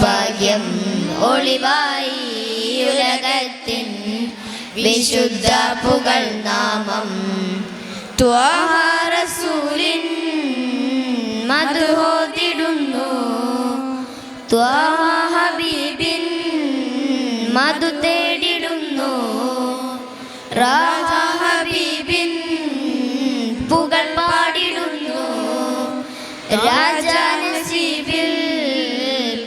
സൗഭാഗ്യം ഒളിവായി ഉലകത്തിൻ വിശുദ്ധ പുകൾ നാമം ത്വാഹ റസൂലിൻ മദ്ഹോദിടുന്നു ത്വാഹ ഹബീബിൻ മധു തേടിടുന്നു റാഹ ഹബീബിൻ പുകൾ പാടിടുന്നു രാജാ നസീബിൽ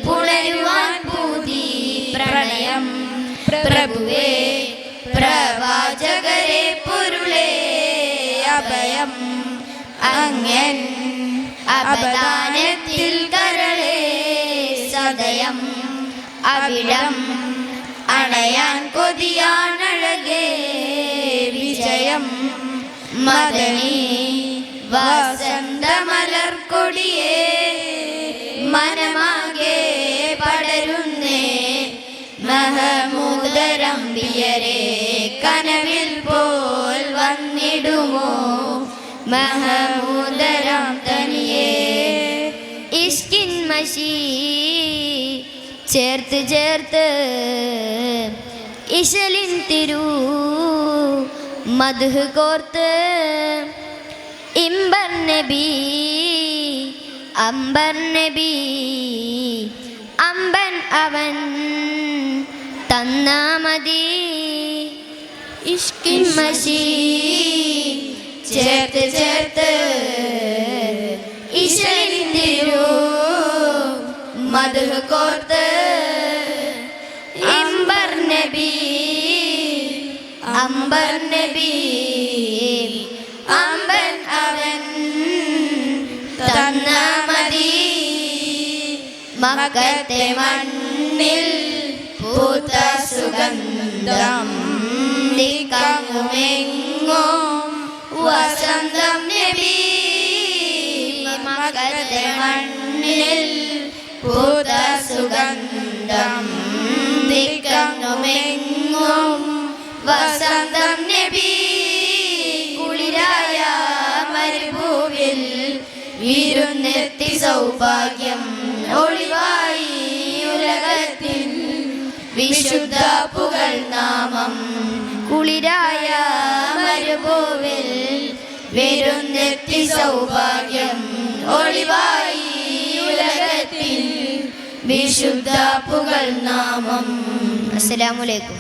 പുണരുവാൻ പൂതി പ്രണയം പ്രഭുവേ പ്രവാചകരെ പൊരുളേ അഭയം അങ്ങൻ അപദാനത്തിൽ കരളേ സദയം അവിടം അണയാൻ കൊതിയാണഴകേ വിജയം മദനി വസന്തമലർക്കൊടിയേ മനമാകെ പടരുന്നേ മഹമൂദരംബിയരെ കനവിൽ പോൽ വന്നിടുമോ മഹമൂദരം തനിയേ ഇഷ്കിൻ മഷി ചേർത്ത് ചേർത്ത് ഇശലിൻ തിരു മധു കോർത്ത് ഇമ്പർ നബി അമ്പർ നബി അമ്പൻ അവൻ തന്നാമതി ഇഷ്കിൻ മഷി ചേർത്ത് ചേർത്ത് ഇശലിൻ തിരു മധു കോർത്ത് ഇമ്പർ നബി അമ്പർ നബി അമ്പൻ അവൻ തന്നാമതി മക്കത്തെ മണ്ണിൽ പൂത്ത സുഗന്ധം ദിക്കങ്ങുമെങ്ങും വസന്തം നബി മക്കത്തെ മണ്ണിൽ പൂത്ത സുഗന്ധം ദിക്കങ്ങുമെങ്ങും വസന്തം നബി കുളിരായ മരുഭൂവിൽ വിരുന്നെത്തി സൗഭാഗ്യം ഒളിവായി ഉലകത്തിൽ വിശുദ്ധ പുകൾ നാമം കുളിരായ മരുഭൂവിൽ വിരുന്നെത്തി സൗഭാഗ്യം ഒളിവായി ഉലകത്തിൽ വിശുദ്ധ പുകൾ നാമം. അസ്സലാമു അലൈക്കും.